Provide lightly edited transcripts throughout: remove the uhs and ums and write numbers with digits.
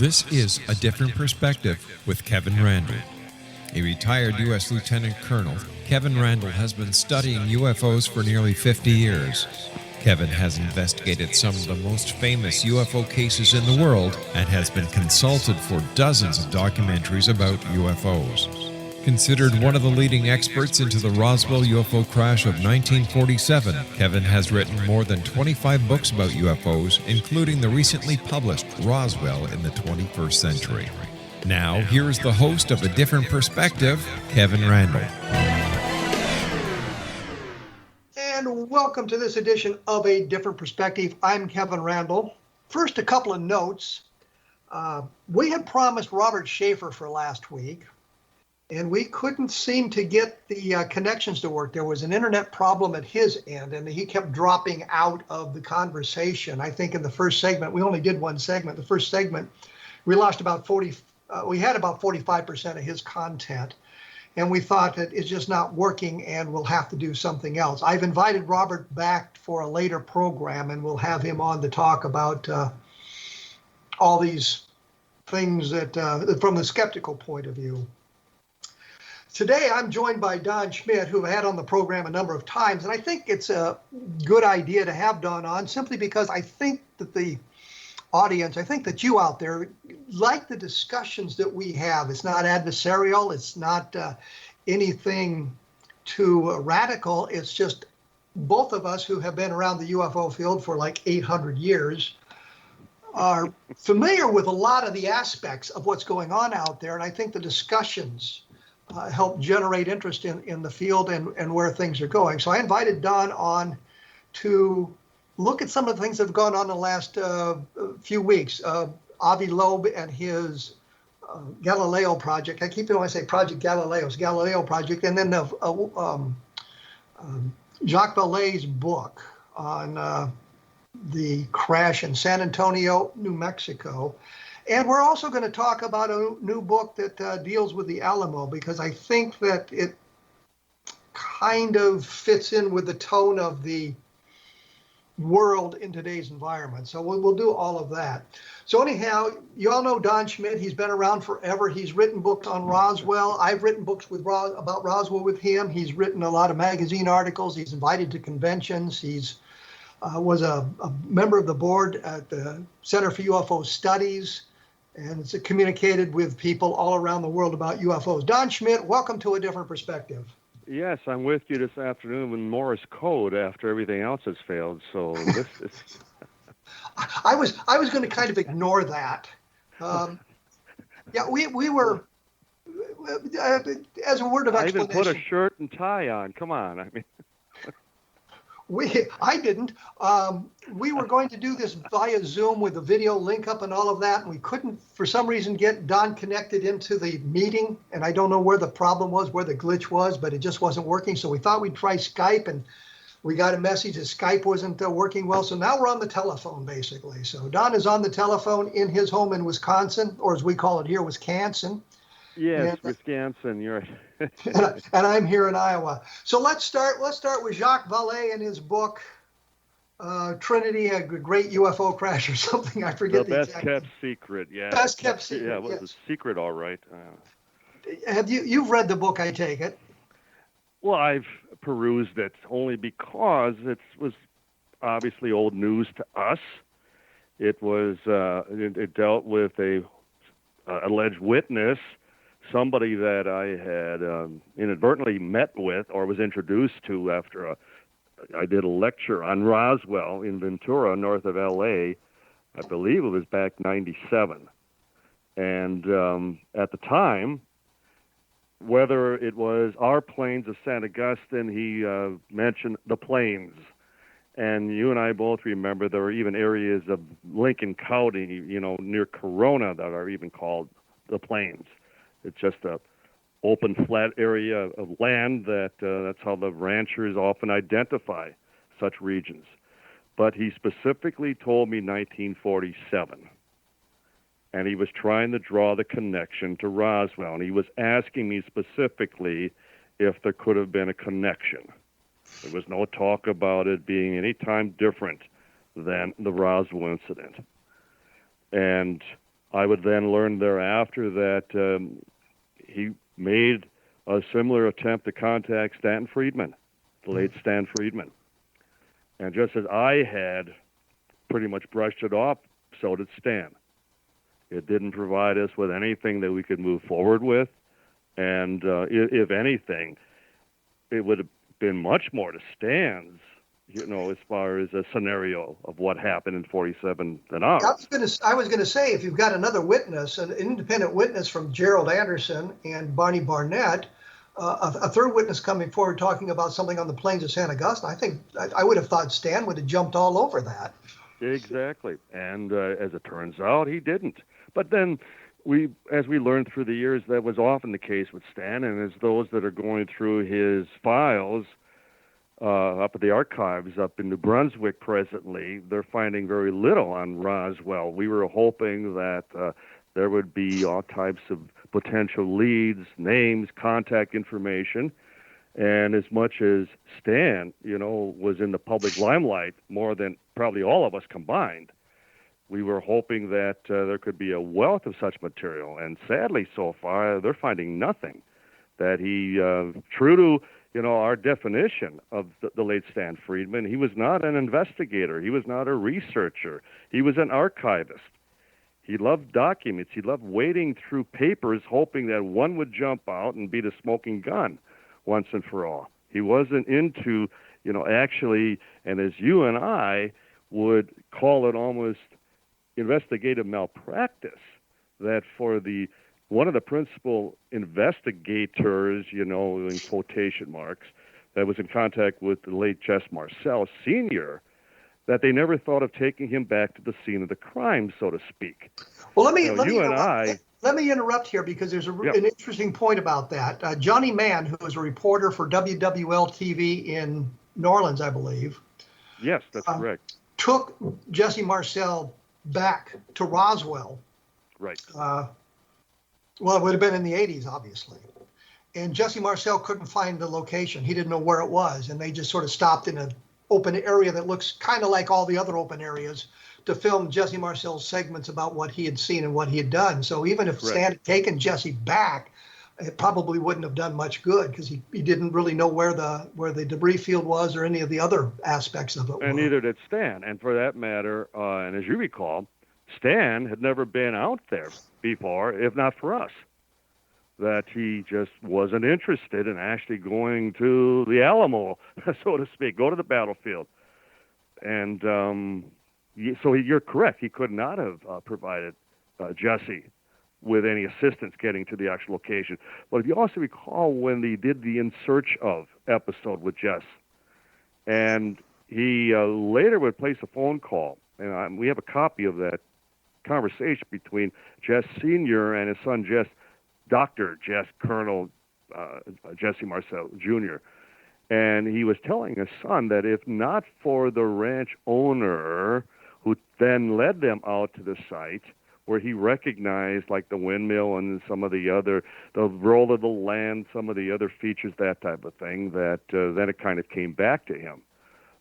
This is A Different Perspective with Kevin Randle. A retired U.S. Lieutenant Colonel, Kevin Randle has been studying UFOs for nearly 50 years. Kevin has investigated some of the most famous UFO cases in the world and has been consulted for dozens of documentaries about UFOs. Considered one of the leading experts into the Roswell UFO Crash of 1947, Kevin has written more than 25 books about UFOs, including the recently published Roswell in the 21st Century. Now, here is the host of A Different Perspective, Kevin Randle. And welcome to this edition of A Different Perspective. I'm Kevin Randle. First, a couple of notes. We had promised Robert Schaefer for last week, and we couldn't seem to get the connections to work. There was an internet problem at his end, and he kept dropping out of the conversation. I think in the first segment, we only did one segment. The first segment, we lost about 45% of his content. And we thought that it's just not working and we'll have to do something else. I've invited Robert back for a later program, and we'll have him on to talk about all these things that from the skeptical point of view. Today, I'm joined by Don Schmitt, who I had on the program a number of times. And I think it's a good idea to have Don on simply because I think that the audience, I think that you out there like the discussions that we have. It's not adversarial. It's not anything too radical. It's just both of us who have been around the UFO field for like 800 years are familiar with a lot of the aspects of what's going on out there. And I think the discussions help generate interest in the field and where things are going. So I invited Don on to look at some of the things that have gone on in the last few weeks. Avi Loeb and his Galileo project. I keep wanting to say Project Galileo's Galileo project. And then Jacques Vallee's book on the crash in San Antonio, New Mexico. And we're also going to talk about a new book that deals with the Alamo, because I think that it kind of fits in with the tone of the world in today's environment. So we'll do all of that. So anyhow, you all know Don Schmitt. He's been around forever. He's written books on Roswell. I've written books about Roswell with him. He's written a lot of magazine articles. He's invited to conventions. He's was a member of the board at the Center for UFO Studies, and it's communicated with people all around the world about UFOs. Don Schmitt, welcome to A Different Perspective. Yes, I'm with you this afternoon with Morse code after everything else has failed. So this is. I was going to kind of ignore that. Yeah, we were as a word of explanation. I even put a shirt and tie on. Come on, I mean. I didn't. We were going to do this via Zoom with the video link up and all of that, and we couldn't, for some reason, get Don connected into the meeting. And I don't know where the problem was, where the glitch was, but it just wasn't working. So we thought we'd try Skype, and we got a message that Skype wasn't working well. So now we're on the telephone, basically. So Don is on the telephone in his home in Wisconsin, or as we call it here, Wisconsin. Yes, Wisconsin, you're right. and I'm here in Iowa. So let's start with Jacques Vallee and his book, Trinity, a great UFO crash or something. I forget the exact. Best kept secret, yeah. Best kept secret, yeah, it was a secret, all right. You've read the book, I take it? Well, I've perused it only because it was obviously old news to us. It was, it dealt with a alleged witness, somebody that I had inadvertently met with or was introduced to after I did a lecture on Roswell in Ventura, north of L.A. I believe it was back 97. And at the time, whether it was our plains of St. Augustine, he mentioned the plains. And you and I both remember there were even areas of Lincoln County, near Corona that are even called the plains. It's just a open, flat area of land that's how the ranchers often identify such regions. But he specifically told me 1947, and he was trying to draw the connection to Roswell, and he was asking me specifically if there could have been a connection. There was no talk about it being any time different than the Roswell incident. And I would then learn thereafter that he made a similar attempt to contact Stanton Friedman, the late Stan Friedman. And just as I had pretty much brushed it off, so did Stan. It didn't provide us with anything that we could move forward with. And if anything, it would have been much more to Stan's, as far as a scenario of what happened in 47 than ours. I was going to say, if you've got another witness, an independent witness from Gerald Anderson and Barney Barnett, a third witness coming forward talking about something on the plains of San Augustine, I think I would have thought Stan would have jumped all over that. Exactly. And as it turns out, he didn't. But then as we learned through the years, that was often the case with Stan, and as those that are going through his files up at the archives up in New Brunswick presently, they're finding very little on Roswell. We were hoping that there would be all types of potential leads, names, contact information, and as much as Stan, was in the public limelight more than probably all of us combined, we were hoping that there could be a wealth of such material, and sadly, so far, they're finding nothing. That he, true to our definition of the late Stan Friedman, he was not an investigator. He was not a researcher. He was an archivist. He loved documents. He loved wading through papers, hoping that one would jump out and be the smoking gun once and for all. He wasn't into, actually, and as you and I would call it almost investigative malpractice, that for one of the principal investigators, in quotation marks, that was in contact with the late Jess Marcel Sr., that they never thought of taking him back to the scene of the crime, so to speak. Well, let me interrupt here because there's an interesting point about that. Johnny Mann, who was a reporter for WWL-TV in New Orleans, I believe. Yes, that's correct. Took Jesse Marcel back to Roswell. Right. Well, it would have been in the 80s, obviously. And Jesse Marcel couldn't find the location. He didn't know where it was. And they just sort of stopped in an open area that looks kind of like all the other open areas to film Jesse Marcel's segments about what he had seen and what he had done. So even if Stan had taken Jesse back, it probably wouldn't have done much good because he didn't really know where the debris field was or any of the other aspects of it. And neither did Stan. And for that matter, and as you recall, Stan had never been out there before, if not for us. That he just wasn't interested in actually going to the Alamo, so to speak, go to the battlefield. And so you're correct. He could not have provided Jesse with any assistance getting to the actual location. But if you also recall when they did the In Search Of episode with Jess, and he later would place a phone call, and we have a copy of that conversation between Jess Sr. and his son Jess, Dr. Jess Colonel Jesse Marcel Jr. And he was telling his son that if not for the ranch owner who then led them out to the site where he recognized like the windmill and some of the roll of the land, some of the other features, that type of thing, that then it kind of came back to him.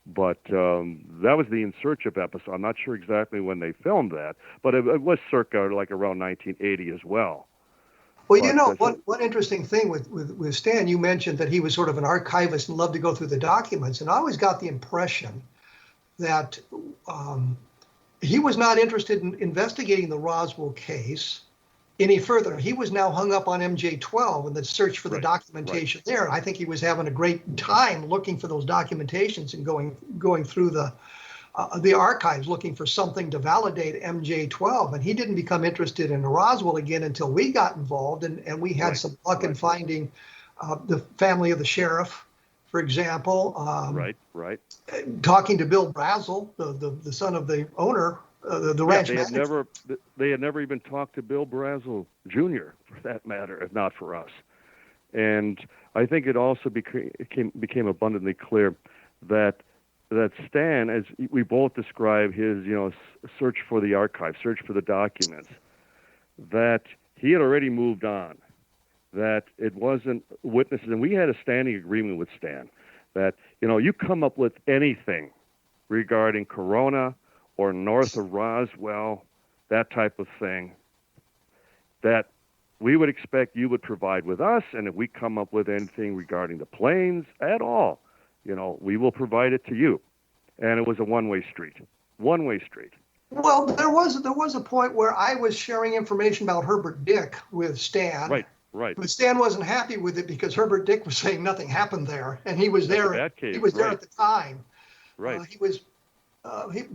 But that was the In Search Of episode. I'm not sure exactly when they filmed that, but it was circa like around 1980 as well. Well, one interesting thing with Stan, you mentioned that he was sort of an archivist and loved to go through the documents. And I always got the impression that he was not interested in investigating the Roswell case any further. He was now hung up on MJ-12 and the search for the documentation there. I think he was having a great time looking for those documentations and going through the archives looking for something to validate MJ-12, and he didn't become interested in Roswell again until we got involved, and we had some luck in finding the family of the sheriff, for example. Talking to Bill Brazel, the son of the owner, the ranch manager. They had never even talked to Bill Brazel Jr., for that matter, if not for us. And I think it also became abundantly clear that Stan, as we both describe his, search for the archive, search for the documents, that he had already moved on, that it wasn't witnesses. And we had a standing agreement with Stan that, you come up with anything regarding Corona or north of Roswell, that type of thing, that we would expect you would provide with us, and if we come up with anything regarding the planes at all, we will provide it to you. And it was a one-way street. One-way street. Well, there was a point where I was sharing information about Herbert Dick with Stan. Right. But Stan wasn't happy with it because Herbert Dick was saying nothing happened there, and he was there. He was there at the time. Right.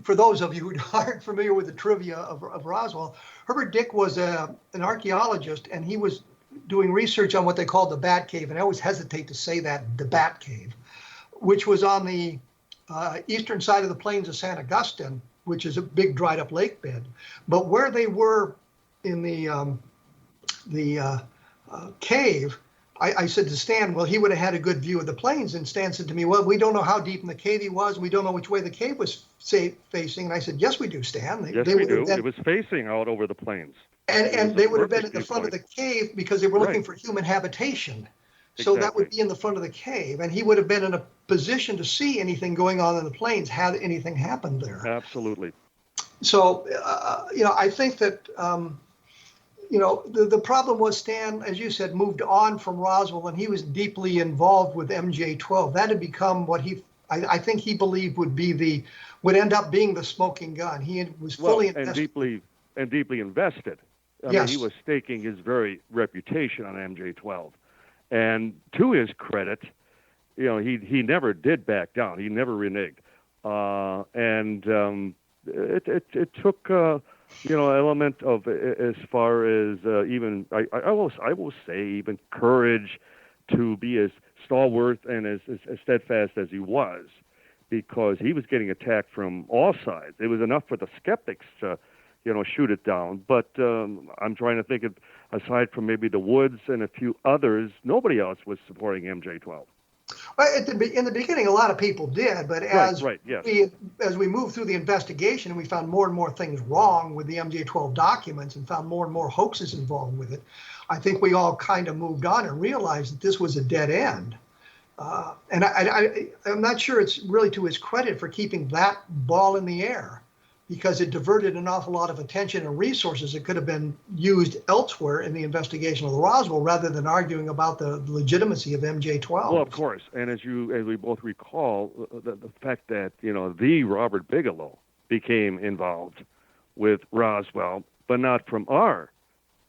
For those of you who aren't familiar with the trivia of Roswell, Herbert Dick was an archaeologist, and he was doing research on what they called the Bat Cave, and I always hesitate to say that, the Bat Cave, which was on the eastern side of the plains of San Augustine, which is a big dried up lake bed. But where they were in the cave, I said to Stan, well, he would have had a good view of the plains. And Stan said to me, well, we don't know how deep in the cave he was. We don't know which way the cave was facing. And I said, yes, we do, Stan. We do. It was facing out over the plains. And they would have been in the front of the cave because they were looking for human habitation. So that would be in the front of the cave. And he would have been in a position to see anything going on in the plains had anything happened there. Absolutely. So, I think that, the problem was Stan, as you said, moved on from Roswell, and he was deeply involved with MJ-12. That had become what I think he believed would end up being the smoking gun. He was fully invested. And deeply invested. I mean, he was staking his very reputation on MJ-12. And to his credit, he never did back down. He never reneged. It took element of, as far as even I will say even courage to be as stalwart and as steadfast as he was, because he was getting attacked from all sides. It was enough for the skeptics to shoot it down. But I'm trying to think of, aside from maybe the Woods and a few others, nobody else was supporting MJ-12. Well, in the beginning, a lot of people did, but as we moved through the investigation and we found more and more things wrong with the MJ-12 documents and found more and more hoaxes involved with it, I think we all kind of moved on and realized that this was a dead end. And I'm not sure it's really to his credit for keeping that ball in the air, because it diverted an awful lot of attention and resources that could have been used elsewhere in the investigation of the Roswell, rather than arguing about the legitimacy of MJ-12. Well, of course, and as we both recall, the fact that the Robert Bigelow became involved with Roswell, but not from our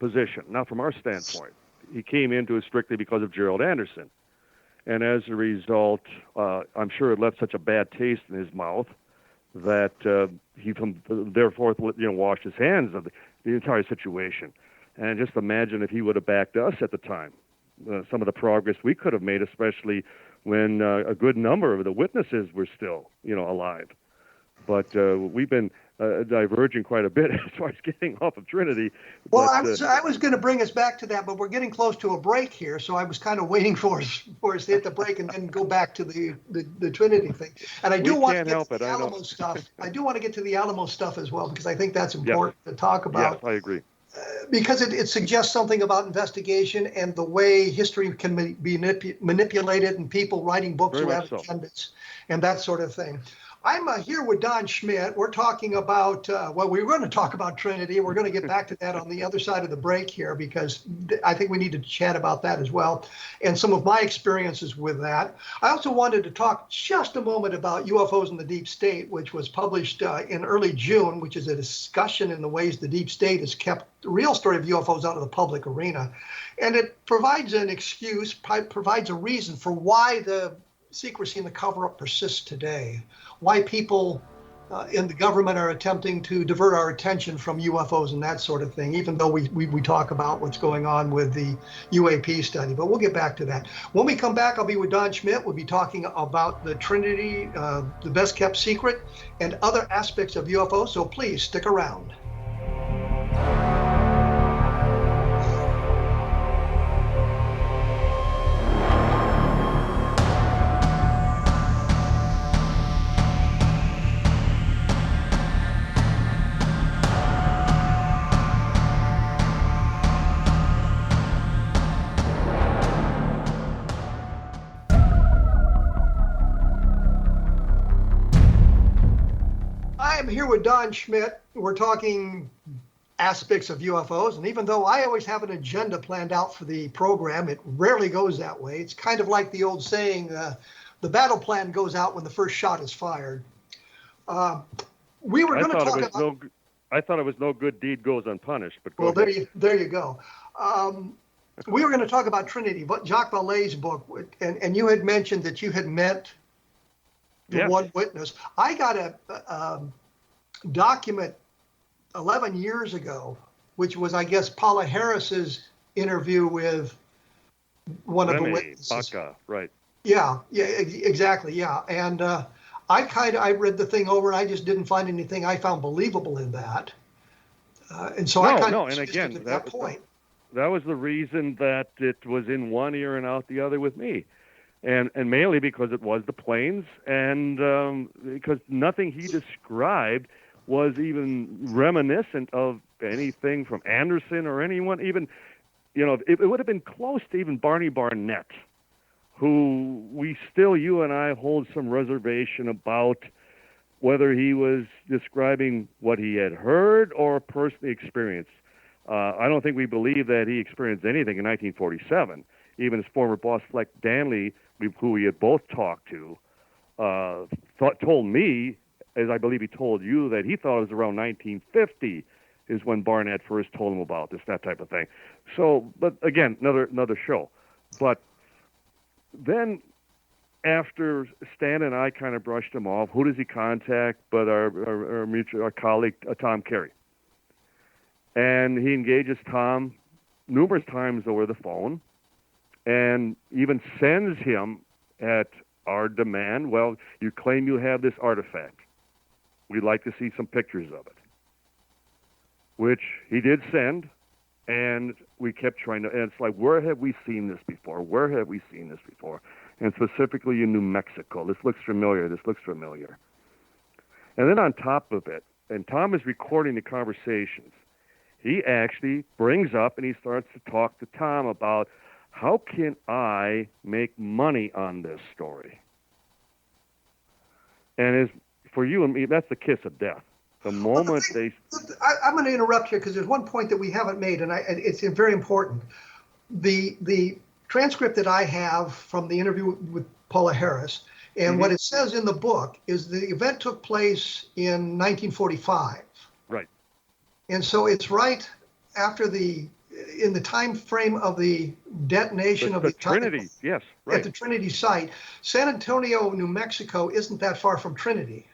position, not from our standpoint. He came into it strictly because of Gerald Anderson, and as a result, I'm sure it left such a bad taste in his mouth that he therefore washed his hands of the entire situation. And just imagine if he would have backed us at the time, some of the progress we could have made, especially when a good number of the witnesses were still alive. But we've been diverging quite a bit as far as getting off of Trinity. Well, I was going to bring us back to that, but we're getting close to a break here, so I was kind of waiting for us to hit the break and then go back to the Trinity thing. And I do want to get to the Alamo stuff. I do want to get to the Alamo stuff as well, because I think that's important to talk about. Yes, I agree. Because it suggests something about investigation and the way history can be manipulated, and people writing books who have agendas and that sort of thing. I'm here with Don Schmitt. We're talking about, we were going to talk about Trinity. We're going to get back to that on the other side of the break here, because I think we need to chat about that as well, and some of my experiences with that. I also wanted to talk just a moment about UFOs in the Deep State, which was published in early June, which is a discussion in the ways the Deep State has kept the real story of UFOs out of the public arena. And it provides an excuse, provides a reason for why the secrecy and the cover-up persists today, why people in the government are attempting to divert our attention from UFOs and that sort of thing, even though we talk about what's going on with the UAP study. But we'll get back to that. When we come back, I'll be with Don Schmitt. We'll be talking about the Trinity, the best kept secret, and other aspects of UFOs, so please stick around. I'm here with Don Schmitt. We're talking aspects of UFOs. And even though I always have an agenda planned out for the program, it rarely goes that way. It's kind of like the old saying, the battle plan goes out when the first shot is fired. We were going to talk about... I thought it was no good deed goes unpunished. But well, there you go. We were going to talk about Trinity, but Jacques Vallee's book, and you had mentioned that you had met the one witness. I got a document 11 years ago, which was, I guess, Paula Harris's interview with one of the witnesses. Baca, right. Yeah, exactly, yeah. And I read the thing over, and I just didn't find anything I found believable in that. And so and again, at that point. That was the reason that it was in one ear and out the other with me. And mainly because it was the planes, and because nothing he described was even reminiscent of anything from Anderson or anyone, even, it would have been close to even Barney Barnett, who you and I hold some reservation about whether he was describing what he had heard or personally experienced. I don't think we believe that he experienced anything in 1947. Even his former boss, Fleck Danley, who we had both talked to, told me, as I believe he told you, that he thought it was around 1950 is when Barnett first told him about this, that type of thing. So, but again, another show. But then after Stan and I kind of brushed him off, who does he contact but our colleague, Tom Carey? And he engages Tom numerous times over the phone and even sends him at our demand, well, you claim you have this artifact. We'd like to see some pictures of it, which he did send, and we kept trying to, and it's like, where have we seen this before? Where have we seen this before? And specifically in New Mexico. This looks familiar. This looks familiar. And then on top of it, and Tom is recording the conversations, he actually brings up and he starts to talk to Tom about, how can I make money on this story? And for you and me, that's the kiss of death. The moment I'm going to interrupt here because there's one point that we haven't made, and it's very important. The transcript that I have from the interview with Paula Harris, and what it says in the book is the event took place in 1945. Right. And so it's right after in the time frame of the detonation of the Trinity, yes, right. At the Trinity site. San Antonio, New Mexico isn't that far from Trinity.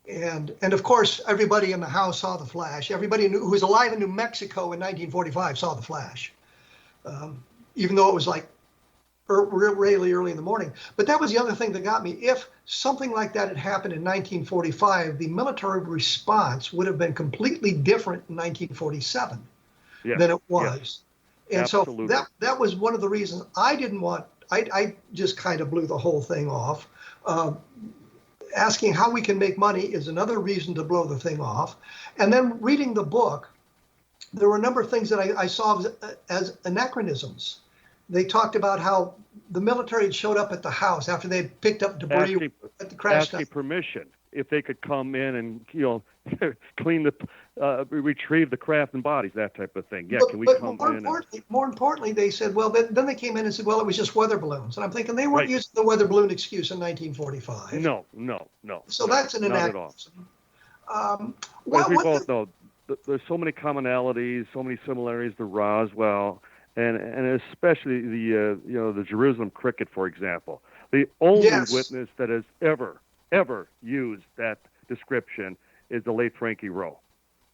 And of course, everybody in the house saw the flash. Everybody who was alive in New Mexico in 1945 saw the flash, even though it was like really early in the morning. But that was the other thing that got me. If something like that had happened in 1945, the military response would have been completely different in 1947 than it was. Yes. And absolutely. So that was one of the reasons I didn't want, I just kind of blew the whole thing off. Asking how we can make money is another reason to blow the thing off. And then reading the book, there were a number of things that I saw as anachronisms. They talked about how the military had showed up at the house after they had picked up debris at the crash site. Asking permission if they could come in and clean retrieve the craft and bodies, that type of thing. Yeah, can we come in? More importantly, they said, well, then they came in and said, well, it was just weather balloons. And I'm thinking they weren't using the weather balloon excuse in 1945. No. So that's an anachronism. As we both know, there's so many commonalities, so many similarities to Roswell, and especially the Jerusalem cricket, for example. The only witness that has ever used that description is the late Frankie Rowe,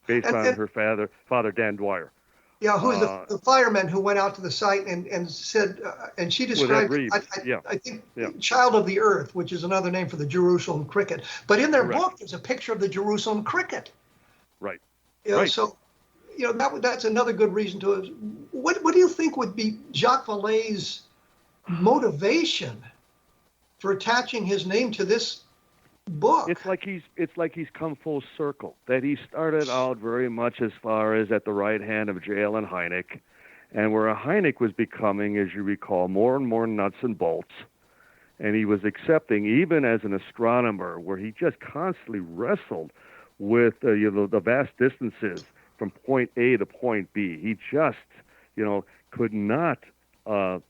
based on her father, Dan Dwyer. Yeah, who's the fireman who went out to the site and said, and she described, I think, Child of the Earth, which is another name for the Jerusalem cricket. But in their book, there's a picture of the Jerusalem cricket. Right. So, that's another good reason to. What do you think would be Jacques Vallee's motivation for attaching his name to this book? It's like he's come full circle. That he started out very much as far as at the right hand of J.L. and Hynek, and where Hynek was becoming, as you recall, more and more nuts and bolts, and he was accepting, even as an astronomer, where he just constantly wrestled with the vast distances from point A to point B. He just, could not, as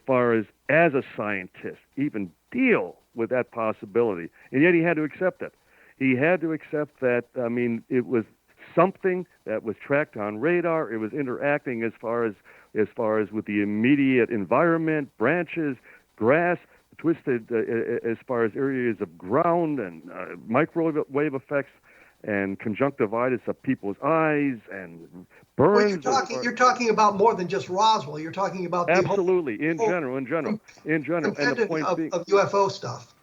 far as a scientist, even deal with that possibility. And yet he had to accept it. He had to accept that, it was something that was tracked on radar. It was interacting as far as with the immediate environment, branches, grass, twisted as far as areas of ground and microwave effects and conjunctivitis of people's eyes and burns. Well, you're talking about more than just Roswell. You're talking about absolutely the in general, and the point being, of UFO stuff.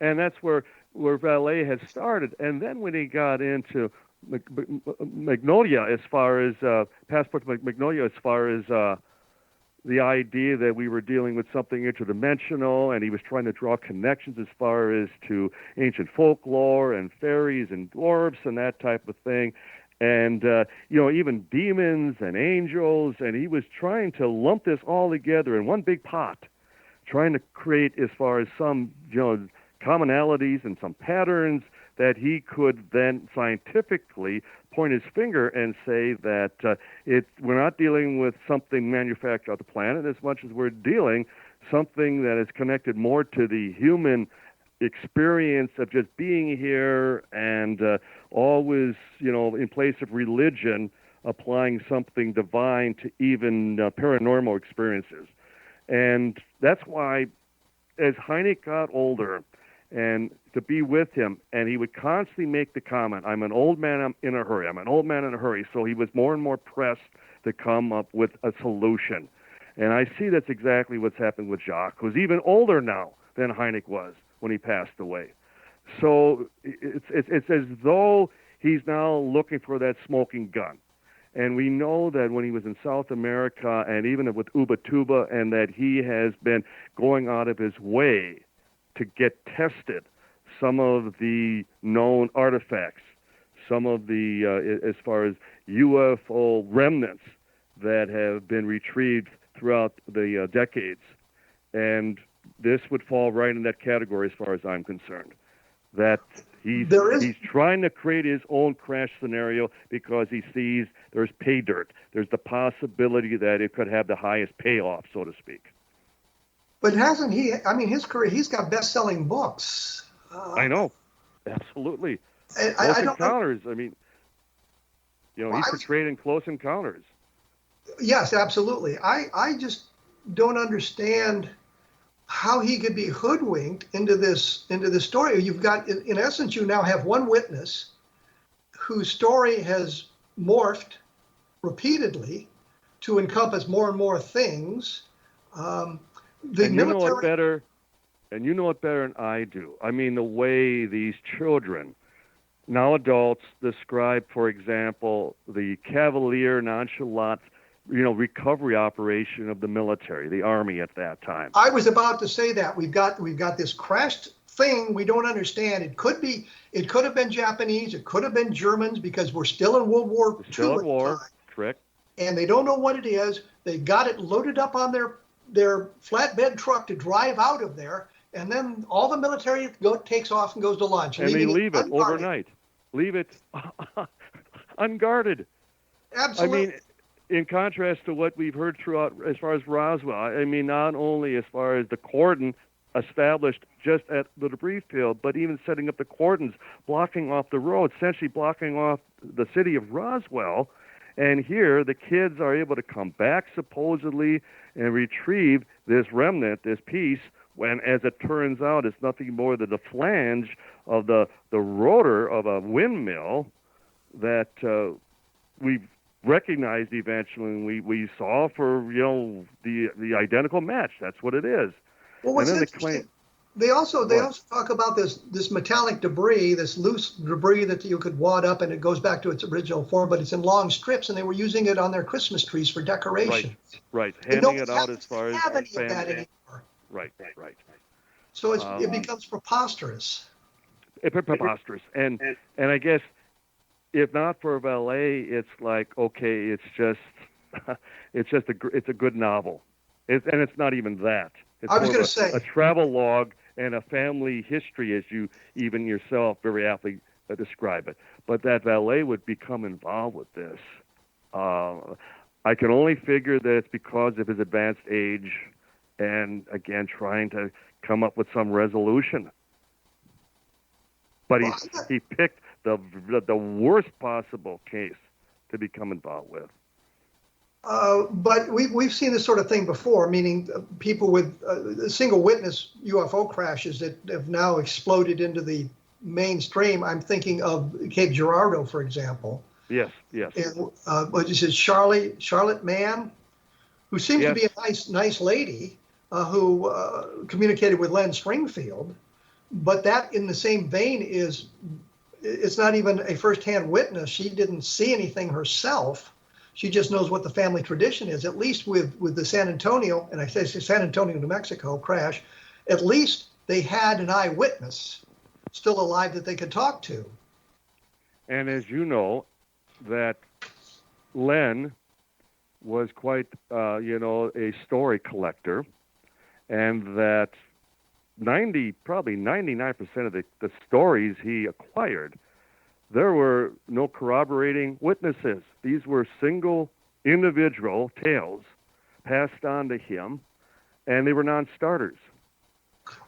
And that's where Vallee had started. And then when he got into Magnolia, as far as Passport to Magnolia, as far as the idea that we were dealing with something interdimensional, and he was trying to draw connections as far as to ancient folklore and fairies and dwarfs and that type of thing, and even demons and angels, and he was trying to lump this all together in one big pot, trying to create as far as some commonalities and some patterns that he could then scientifically point his finger and say that we're not dealing with something manufactured off the planet as much as we're dealing something that is connected more to the human experience of just being here and always, in place of religion, applying something divine to even paranormal experiences. And that's why, as Hynek got older, and to be with him, and he would constantly make the comment, I'm an old man, I'm in a hurry. I'm an old man in a hurry. So he was more and more pressed to come up with a solution. And I see that's exactly what's happened with Jacques, who's even older now than Hynek was when he passed away. So it's as though he's now looking for that smoking gun. And we know that when he was in South America, and even with Ubatuba, and that he has been going out of his way to get tested some of the known artifacts, some of the, as far as UFO remnants that have been retrieved throughout the decades. And this would fall right in that category as far as I'm concerned. That he's trying to create his own crash scenario because he sees there's pay dirt. There's the possibility that it could have the highest payoff, so to speak. But hasn't he? I mean, his career, he's got best-selling books. I know. Absolutely. Close Encounters. I mean, he's portrayed in Close Encounters. Yes, absolutely. I just don't understand how he could be hoodwinked into this story. You've got, in essence, you now have one witness whose story has morphed repeatedly to encompass more and more things. You know it better than I do. I mean, the way these children, now adults, describe, for example, the cavalier, nonchalant, recovery operation of the military, the army at that time. I was about to say that we've got this crashed thing we don't understand. It could have been Japanese, it could have been Germans, because we're still in World War II. Still at war, correct. And they don't know what it is. They got it loaded up on their flatbed truck to drive out of there, and then all the military takes off and goes to lunch. And they leave it overnight. Leave it unguarded. Absolutely. I mean, in contrast to what we've heard throughout as far as Roswell, I mean, not only as far as the cordon established just at the debris field, but even setting up the cordons, blocking off the road, essentially blocking off the city of Roswell. And here, the kids are able to come back, supposedly, and retrieve this remnant, this piece, when, as it turns out, it's nothing more than the flange of the rotor of a windmill that we've recognized eventually, and we saw for, the identical match. That's what it is. Well, what's interesting, they also talk about this metallic debris, this loose debris that you could wad up and it goes back to its original form, but it's in long strips, and they were using it on their Christmas trees for decoration. Right. Handing it out as far as have any of that anymore. Right. So it becomes preposterous. Preposterous, and I guess if not for Vallee, it's like, okay, it's a good novel, and it's not even that. It's I was going to say a travel log and a family history, as you even yourself very aptly describe it. But that Vallee would become involved with this, I can only figure that it's because of his advanced age and, again, trying to come up with some resolution. But he picked the worst possible case to become involved with. But we've seen this sort of thing before, meaning people with single witness UFO crashes that have now exploded into the mainstream. I'm thinking of Cape Girardeau, for example. Yes. And what is it, Charlotte Mann, who seems to be a nice lady who communicated with Len Stringfield, but that in the same vein it's not even a firsthand witness. She didn't see anything herself. She just knows what the family tradition is. At least with the San Antonio, and I say San Antonio, New Mexico crash, at least they had an eyewitness still alive that they could talk to. And as you know, that Len was quite, a story collector, and that probably 99% of the stories he acquired, there were no corroborating witnesses. These were single individual tales passed on to him, and they were non-starters.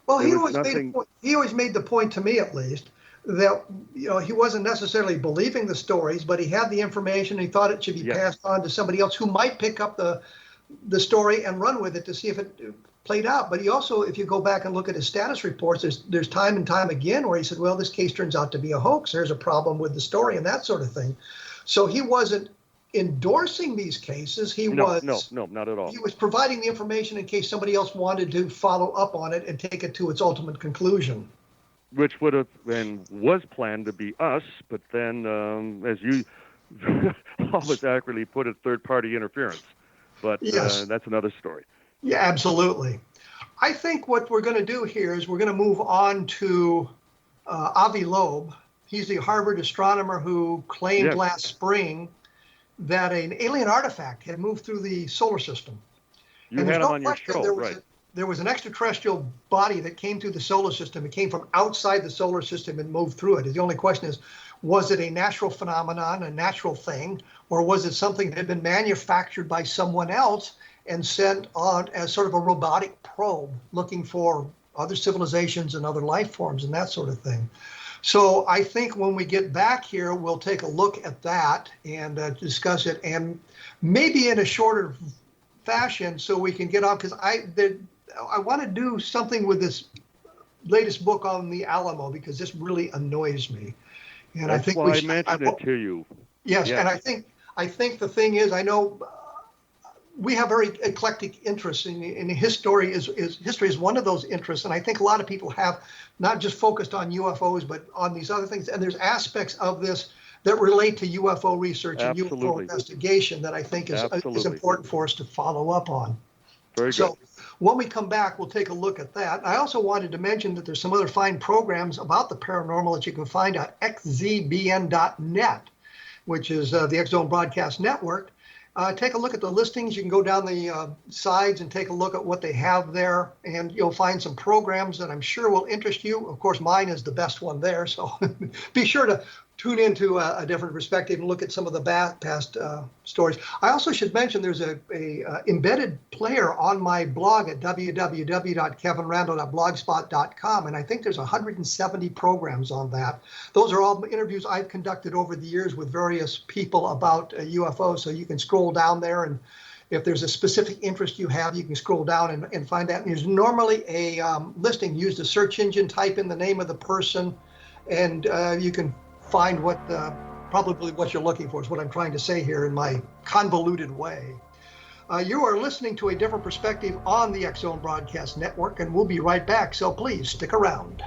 Well, he always made the point to me, at least, that he wasn't necessarily believing the stories, but he had the information. He thought it should be passed on to somebody else who might pick up the story and run with it to see if it played out. But he also, if you go back and look at his status reports, there's time and time again where he said, well, this case turns out to be a hoax. There's a problem with the story and that sort of thing. So he wasn't endorsing these cases. No, not at all. He was providing the information in case somebody else wanted to follow up on it and take it to its ultimate conclusion. Which would have been, was planned to be us, but then, as you always accurately put it, third-party interference. But that's another story. Yeah, absolutely. I think what we're going to do here is we're going to move on to Avi Loeb. He's the Harvard astronomer who claimed last spring that an alien artifact had moved through the solar system. You had him on your show, right? There was an extraterrestrial body that came through the solar system. It came from outside the solar system and moved through it. The only question is, was it a natural phenomenon, a natural thing, or was it something that had been manufactured by someone else and sent on as sort of a robotic probe looking for other civilizations and other life forms and that sort of thing? So I think when we get back here, we'll take a look at that and discuss it, and maybe in a shorter fashion so we can get on, because I want to do something with this latest book on the Alamo, because this really annoys me. And That's I think why I mentioned it to you. Yes, and I think the thing is, I know we have very eclectic interests, and history is one of those interests. And I think a lot of people have not just focused on UFOs, but on these other things. And there's aspects of this that relate to UFO research and UFO investigation that I think is important for us to follow up on. Very good. So when we come back, we'll take a look at that. I also wanted to mention that there's some other fine programs about the paranormal that you can find at xzbn.net, which is the X Zone Broadcast Network. Take a look at the listings. You can go down the sides and take a look at what they have there, and you'll find some programs that I'm sure will interest you. Of course, mine is the best one there, so be sure to tune into a different perspective and look at some of the past stories. I also should mention there's a embedded player on my blog at www.kevinrandle.blogspot.com, and I think there's 170 programs on that. Those are all interviews I've conducted over the years with various people about UFOs, so you can scroll down there, and if there's a specific interest you have, you can scroll down and find that. And there's normally a listing. Use the search engine, type in the name of the person, and you can find probably what you're looking for, is what I'm trying to say here in my convoluted way. You are listening to A Different Perspective on the X Zone Broadcast Network, and we'll be right back, so please stick around.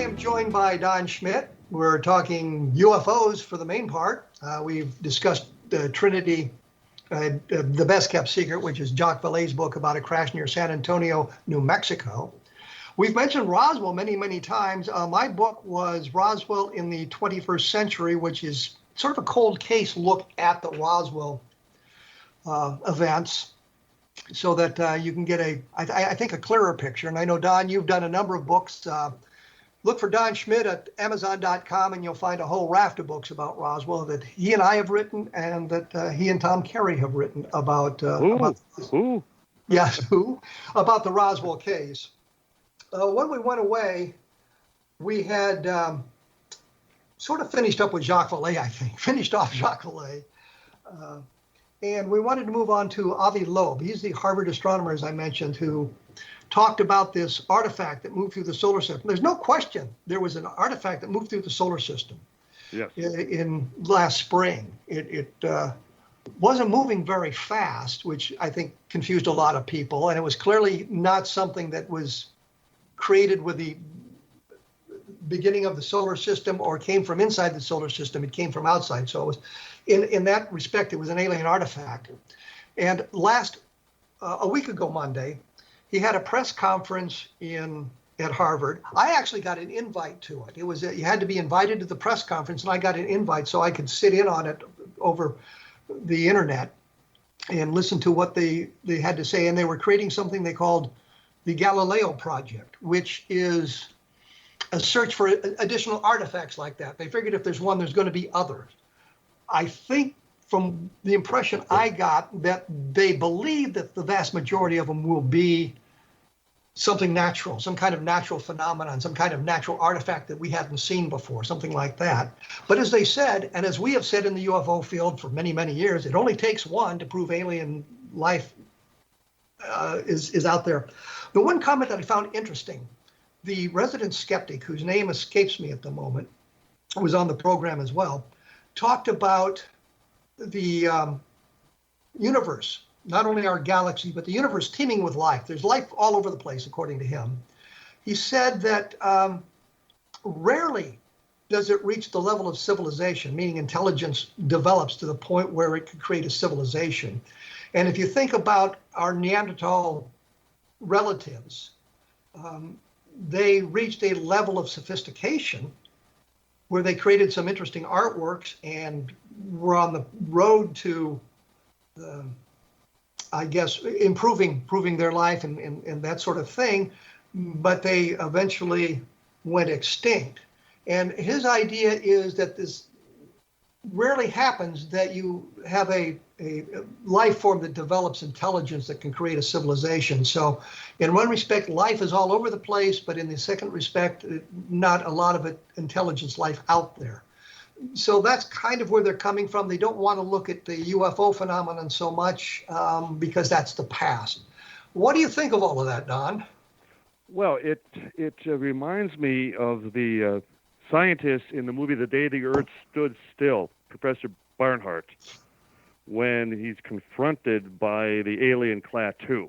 am joined by Don Schmitt. We're talking UFOs for the main part. We've discussed Trinity, the best kept secret, which is Jacques Vallee's book about a crash near San Antonio, New Mexico. We've mentioned Roswell many, many times. My book was Roswell in the 21st Century, which is sort of a cold case look at the Roswell events, so that you can get I think, a clearer picture. And I know, Don, you've done a number of books. Look for Don Schmitt at Amazon.com, and you'll find a whole raft of books about Roswell that he and I have written, and that he and Tom Carey have written about. About the Roswell case. When we went away, we had sort of finished up with Jacques Vallee, I think. Finished off Jacques Vallee. And we wanted to move on to Avi Loeb. He's the Harvard astronomer, as I mentioned, who talked about this artifact that moved through the solar system. There's no question there was an artifact that moved through the solar system. Yes. In last spring. It wasn't moving very fast, which I think confused a lot of people. And it was clearly not something that was created with the beginning of the solar system or came from inside the solar system. It came from outside. So it was, in that respect, it was an alien artifact. And a week ago Monday, he had a press conference at Harvard. I actually got an invite to it. You had to be invited to the press conference, and I got an invite so I could sit in on it over the internet and listen to what they had to say. And they were creating something they called the Galileo Project, which is a search for additional artifacts like that. They figured if there's one, there's going to be others. I think from the impression I got that they believe that the vast majority of them will be something natural, some kind of natural phenomenon, some kind of natural artifact that we hadn't seen before, something like that. But as they said, and as we have said in the UFO field for many, many years, it only takes one to prove alien life is out there. The one comment that I found interesting, the resident skeptic, whose name escapes me at the moment, was on the program as well, talked about the universe, not only our galaxy, but the universe teeming with life. There's life all over the place, according to him. He said that rarely does it reach the level of civilization, meaning intelligence develops to the point where it could create a civilization. And if you think about our Neanderthal relatives, they reached a level of sophistication where they created some interesting artworks and were on the road to, I guess, improving their life and that sort of thing, but they eventually went extinct. And his idea is that this rarely happens, that you have a life form that develops intelligence that can create a civilization. So in one respect, life is all over the place, but in the second respect, not a lot of intelligence life out there. So that's kind of where they're coming from. They don't want to look at the UFO phenomenon so much because that's the past. What do you think of all of that, Don? Well, it reminds me of the scientist in the movie The Day the Earth Stood Still, Professor Barnhart, when he's confronted by the alien Klaatu.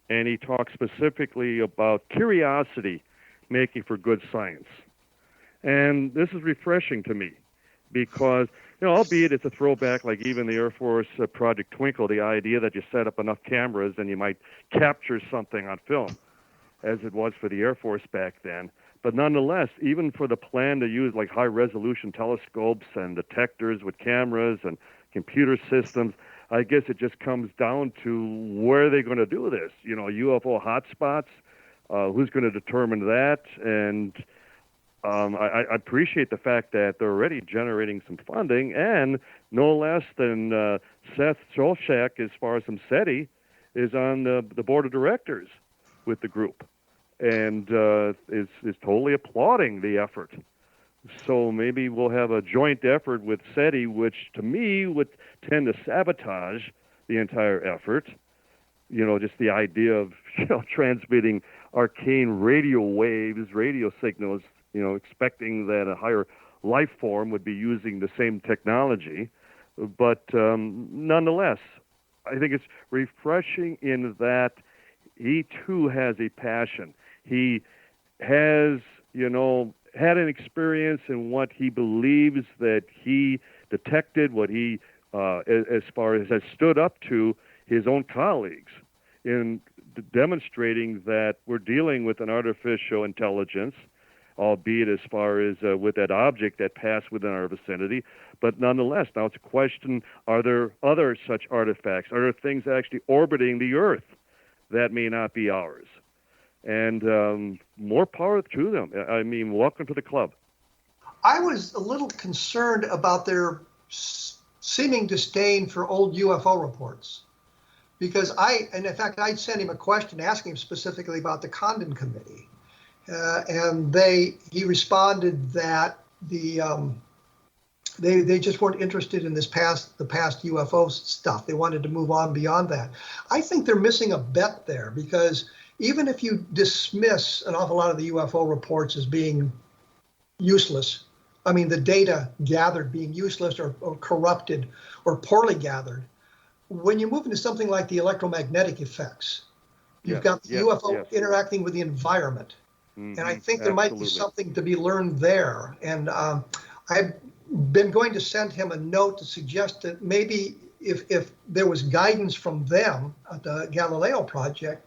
And he talks specifically about curiosity making for good science. And this is refreshing to me because, albeit it's a throwback, like even the Air Force Project Twinkle, the idea that you set up enough cameras and you might capture something on film, as it was for the Air Force back then. But nonetheless, even for the plan to use like high-resolution telescopes and detectors with cameras and computer systems, I guess it just comes down to where they're going to do this. UFO hotspots, who's going to determine that? And I appreciate the fact that they're already generating some funding, and no less than Seth Solchak, as far as from SETI, is on the board of directors with the group, and is totally applauding the effort. So maybe we'll have a joint effort with SETI, which to me would tend to sabotage the entire effort. Just the idea of transmitting arcane radio waves, radio signals, expecting that a higher life form would be using the same technology. But nonetheless, I think it's refreshing in that he too has a passion. He has, had an experience in what he believes that he detected, what he, as far as has stood up to his own colleagues in demonstrating that we're dealing with an artificial intelligence, albeit as far as with that object that passed within our vicinity. But nonetheless, now it's a question, are there other such artifacts? Are there things actually orbiting the Earth that may not be ours? And more power to them. I mean, welcome to the club. I was a little concerned about their seeming disdain for old UFO reports, because in fact, I'd sent him a question asking him specifically about the Condon Committee, and he responded that they just weren't interested in the past UFO stuff. They wanted to move on beyond that. I think they're missing a bet there, because even if you dismiss an awful lot of the UFO reports as being useless, I mean, the data gathered being useless or corrupted or poorly gathered, when you move into something like the electromagnetic effects, you've got the UFO interacting with the environment. Mm-hmm, and I think there might be something to be learned there. And I've been going to send him a note to suggest that maybe if there was guidance from them at the Galileo Project,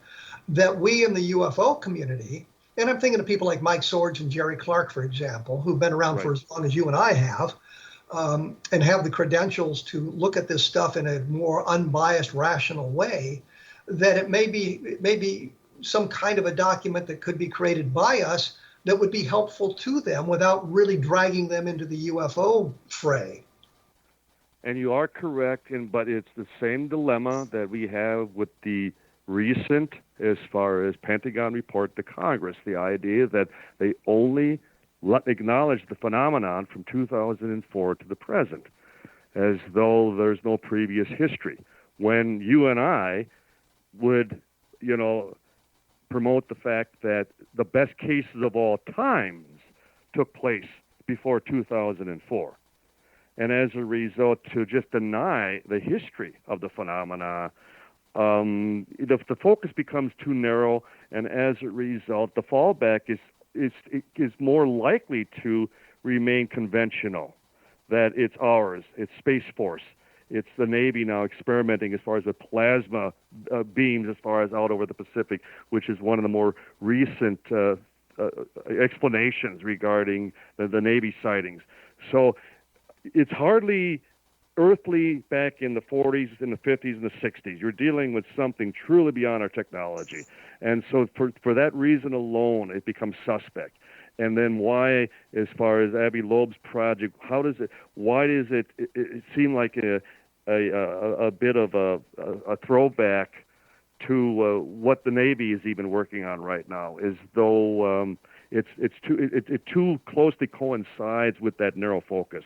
that we in the UFO community, and I'm thinking of people like Mike Swords and Jerry Clark, for example, who've been around for as long as you and I have, and have the credentials to look at this stuff in a more unbiased, rational way, that it may be some kind of a document that could be created by us that would be helpful to them without really dragging them into the UFO fray. And you are correct, but it's the same dilemma that we have with the recent, as far as Pentagon report to Congress, the idea that they only acknowledge the phenomenon from 2004 to the present, as though there's no previous history. When you and I would, promote the fact that the best cases of all times took place before 2004. And as a result, to just deny the history of the phenomena, the focus becomes too narrow, and as a result, the fallback is more likely to remain conventional, that it's ours, it's Space Force, it's the Navy now experimenting as far as the plasma beams as far as out over the Pacific, which is one of the more recent explanations regarding the Navy sightings. So it's hardly earthly back in the 40s, in the 50s, and the 60s. You're dealing with something truly beyond our technology. And so for that reason alone, it becomes suspect. And then why, as far as Abby Loeb's project, why does it seem like a bit of a throwback to what the Navy is even working on right now, as though it too closely coincides with that narrow focus.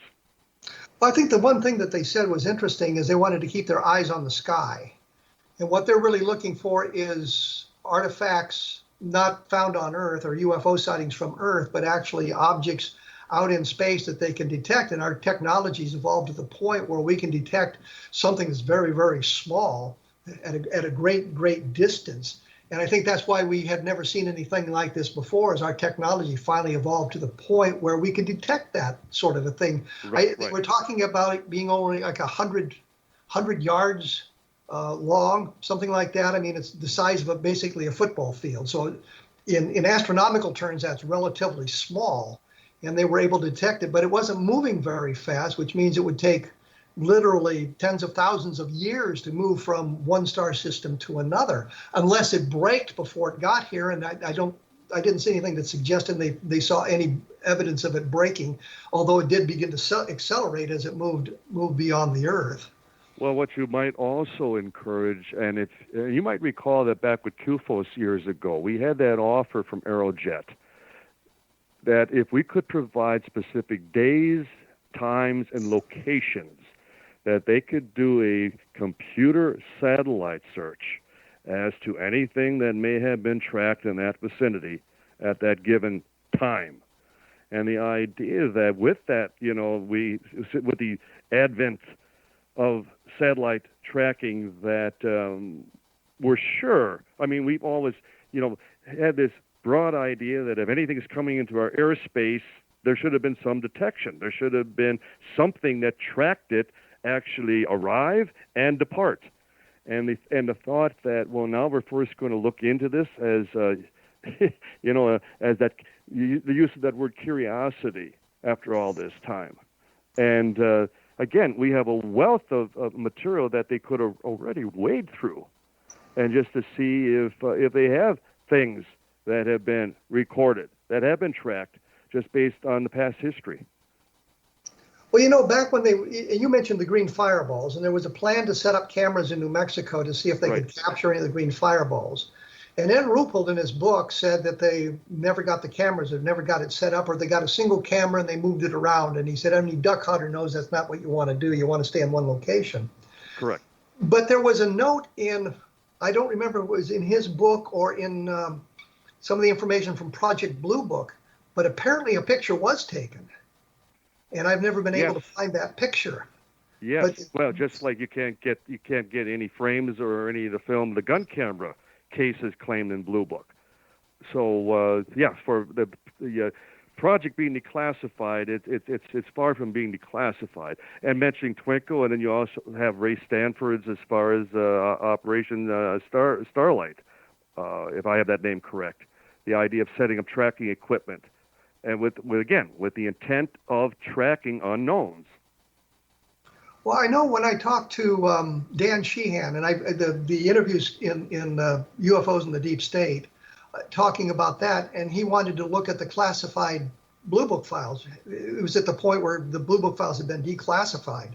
Well, I think the one thing that they said was interesting is they wanted to keep their eyes on the sky. And what they're really looking for is artifacts not found on Earth or UFO sightings from Earth, but actually objects out in space that they can detect. And our technology's evolved to the point where we can detect something that's very, very small at a great, great distance. And I think that's why we had never seen anything like this before, as our technology finally evolved to the point where we could detect that sort of a thing. Right. We're talking about it being only like 100 yards long, something like that. I mean, it's the size of basically a football field. So in astronomical terms, that's relatively small. And they were able to detect it, but it wasn't moving very fast, which means it would take literally tens of thousands of years to move from one star system to another, unless it braked before it got here. And I didn't see anything that suggested they saw any evidence of it braking, although it did begin to accelerate as it moved beyond the Earth. Well, what you might also encourage, and if you might recall that back with QFOS years ago, we had that offer from Aerojet that if we could provide specific days, times, and locations, that they could do a computer satellite search as to anything that may have been tracked in that vicinity at that given time. And the idea that with that, with the advent of satellite tracking, that we're sure, I mean, we've always, had this broad idea that if anything is coming into our airspace, there should have been some detection. There should have been something that tracked it actually arrive and depart. And the thought that, well, now we're first going to look into this as, as that the use of that word curiosity after all this time. And again, we have a wealth of material that they could have already wade through, and just to see if they have things that have been recorded, that have been tracked, just based on the past history. Well, back when you mentioned the green fireballs, and there was a plan to set up cameras in New Mexico to see if they could capture any of the green fireballs. And Ed Ruppelt in his book said that they never got the cameras, or never got it set up, or they got a single camera and they moved it around. And he said, any duck hunter knows that's not what you want to do. You want to stay in one location. Correct. But there was a note in, I don't remember if it was in his book or in some of the information from Project Blue Book, but apparently a picture was taken. And I've never been able to find that picture. Yes. But, well, just like you can't get any frames or any of the film, the gun camera cases claimed in Blue Book. So for the project being declassified, it's far from being declassified. And mentioning Twinkle, and then you also have Ray Stanford's as far as Operation Starlight, if I have that name correct. The idea of setting up tracking equipment, and with the intent of tracking unknowns. Well, I know when I talked to Dan Sheehan, and the interviews in UFOs in the Deep State, talking about that, and he wanted to look at the classified Blue Book files. It was at the point where the Blue Book files had been declassified,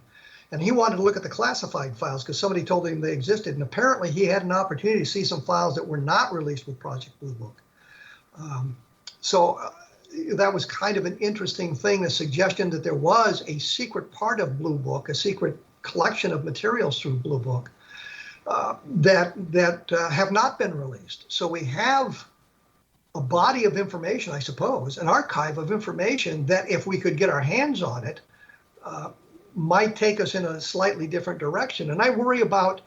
and he wanted to look at the classified files because somebody told him they existed, and apparently he had an opportunity to see some files that were not released with Project Blue Book. That was kind of an interesting thing, the suggestion that there was a secret part of Blue Book, a secret collection of materials through Blue Book that have not been released. So we have a body of information, I suppose, an archive of information that if we could get our hands on it, might take us in a slightly different direction. And I worry about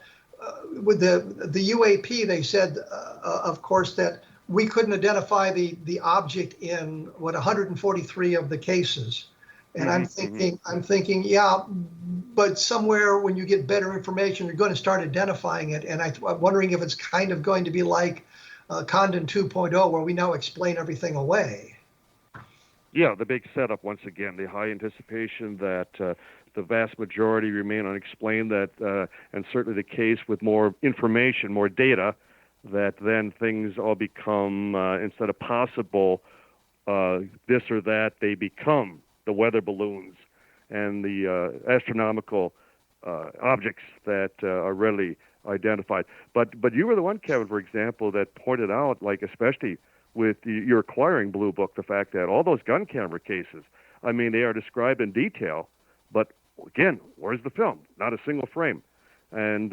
with the UAP, they said, of course, that we couldn't identify the object in 143 of the cases. And I'm thinking, yeah, but somewhere when you get better information, you're going to start identifying it. And I'm wondering if it's kind of going to be like Condon 2.0, where we now explain everything away. Yeah, the big setup, once again, the high anticipation that the vast majority remain unexplained, and certainly the case with more information, more data, that then things all become, instead of possible, this or that, they become the weather balloons and the astronomical objects that are readily identified. But you were the one, Kevin, for example, that pointed out, like especially with your acquiring Blue Book, the fact that all those gun camera cases, I mean, they are described in detail, but again, where's the film? Not a single frame. And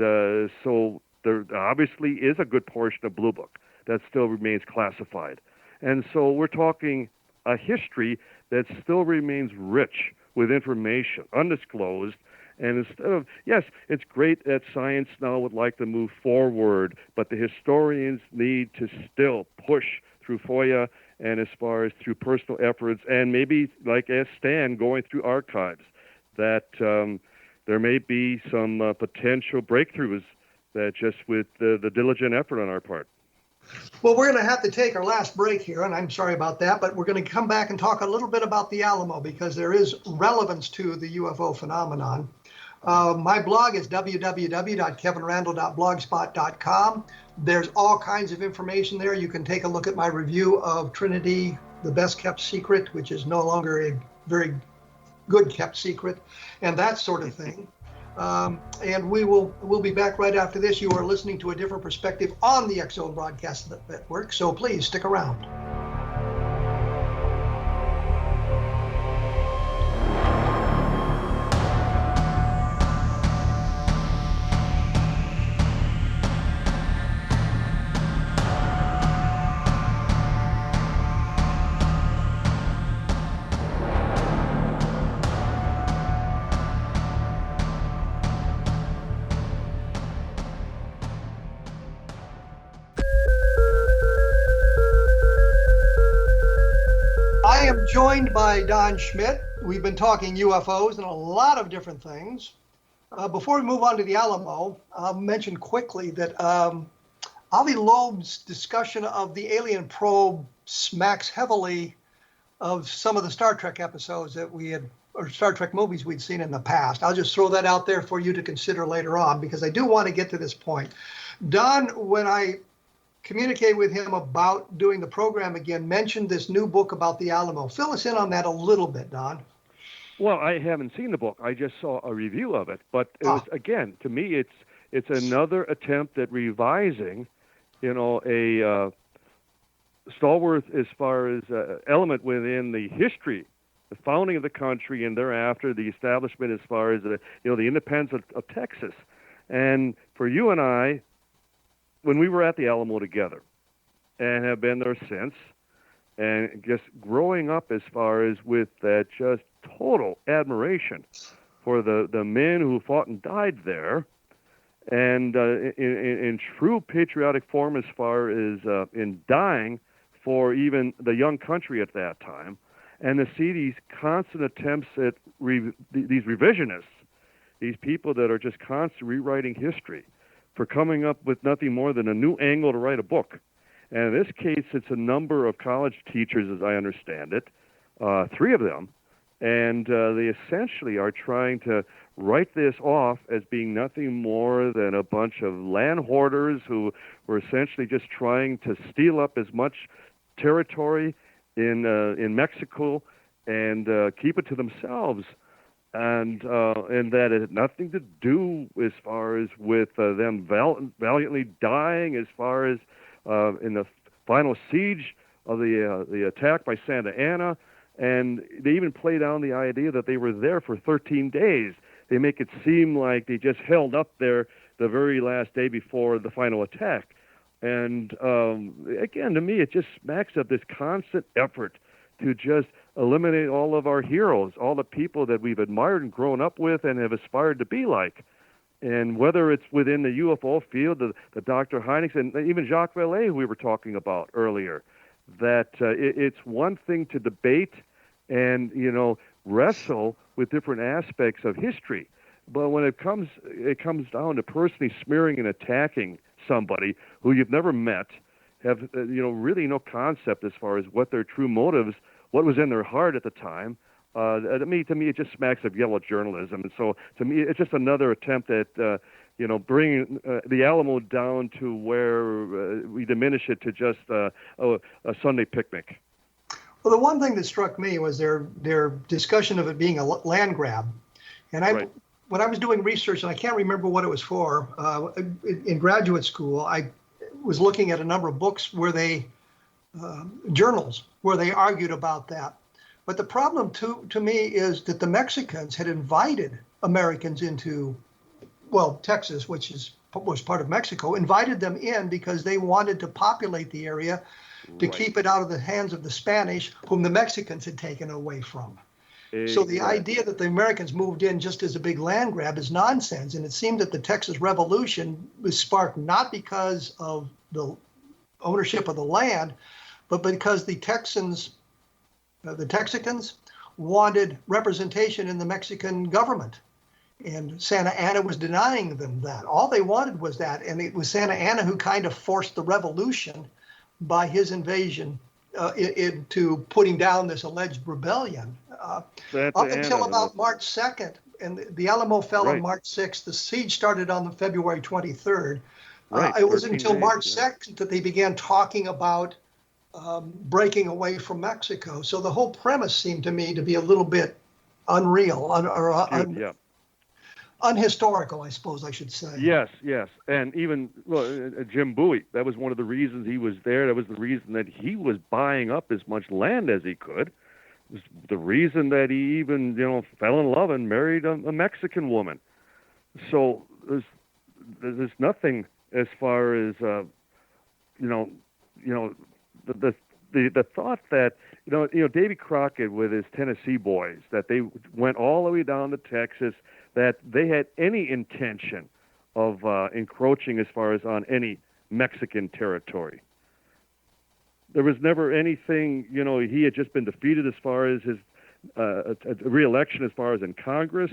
so there obviously is a good portion of Blue Book that still remains classified. And so we're talking a history that still remains rich with information, undisclosed. And instead of, yes, it's great that science now would like to move forward, but the historians need to still push through FOIA and as far as through personal efforts, and maybe like as Stan going through archives, that there may be some potential breakthroughs that just with the diligent effort on our part. Well, we're going to have to take our last break here, and I'm sorry about that, but we're going to come back and talk a little bit about the Alamo because there is relevance to the UFO phenomenon. My blog is www.kevinrandle.blogspot.com. There's all kinds of information there. You can take a look at my review of Trinity, the best kept secret, which is no longer a very good kept secret, and that sort of thing. And we'll be back right after this. You are listening to A Different Perspective on the X-Zone Broadcast Network, so please stick around. joined by Don Schmitt. We've been talking UFOs and a lot of different things. Before we move on to the Alamo, I'll mention quickly that Avi Loeb's discussion of the alien probe smacks heavily of some of the Star Trek episodes that we had, or Star Trek movies we'd seen in the past. I'll just throw that out there for you to consider later on, because I do want to get to this point. Don, when I communicate with him about doing the program again, mentioned this new book about the Alamo. Fill us in on that a little bit, Don. Well, I haven't seen the book. I just saw a review of it. But it was, again, to me, it's another attempt at revising, a stalwart as far as element within the history, the founding of the country, and thereafter the establishment as far as the independence of Texas. And for you and I, when we were at the Alamo together, and have been there since, and just growing up as far as with that just total admiration for the men who fought and died there, and in true patriotic form as far as in dying for even the young country at that time, and to see these constant attempts at these revisionists, these people that are just constantly rewriting history for coming up with nothing more than a new angle to write a book. And in this case, it's a number of college teachers, as I understand it, 3 of them, and they essentially are trying to write this off as being nothing more than a bunch of land hoarders who were essentially just trying to steal up as much territory in Mexico and keep it to themselves, and that it had nothing to do as far as with them valiantly dying as far as in the final siege of the attack by Santa Ana. And they even play down the idea that they were there for 13 days. They make it seem like they just held up there the very last day before the final attack. And again, to me, it just smacks of this constant effort to just eliminate all of our heroes, all the people that we've admired and grown up with and have aspired to be like. And whether it's within the UFO field, the Dr. Hynek, and even Jacques Vallee, who we were talking about earlier, that it's one thing to debate and, wrestle with different aspects of history. But when it comes down to personally smearing and attacking somebody who you've never met, have, really no concept as far as what their true motives, what was in their heart at the time, to me, it just smacks of yellow journalism. And so, to me, it's just another attempt at, bringing the Alamo down to where we diminish it to just a Sunday picnic. Well, the one thing that struck me was their discussion of it being a land grab. And when I was doing research, and I can't remember what it was for, in graduate school, I was looking at a number of books where journals where they argued about that. But the problem to me is that the Mexicans had invited Americans into, Texas, which was part of Mexico, invited them in because they wanted to populate the area to keep it out of the hands of the Spanish, whom the Mexicans had taken away from. So the idea that the Americans moved in just as a big land grab is nonsense. And it seemed that the Texas Revolution was sparked not because of the ownership of the land, but because the Texicans wanted representation in the Mexican government. And Santa Anna was denying them that. All they wanted was that. And it was Santa Anna who kind of forced the revolution by his invasion into putting down this alleged rebellion. Up until about March 2nd, and the Alamo fell on March 6th. The siege started on February 23rd. It was until March 2nd that they began talking about breaking away from Mexico. So the whole premise seemed to me to be a little bit unreal, unhistorical, I suppose I should say. Yes. And even Jim Bowie, that was one of the reasons he was there. That was the reason that he was buying up as much land as he could. It was the reason that he even, fell in love and married a Mexican woman. So there's nothing as far as, the thought that, Davy Crockett with his Tennessee boys, that they went all the way down to Texas, that they had any intention of encroaching as far as on any Mexican territory. there was never anything, he had just been defeated as far as his re-election as far as in Congress.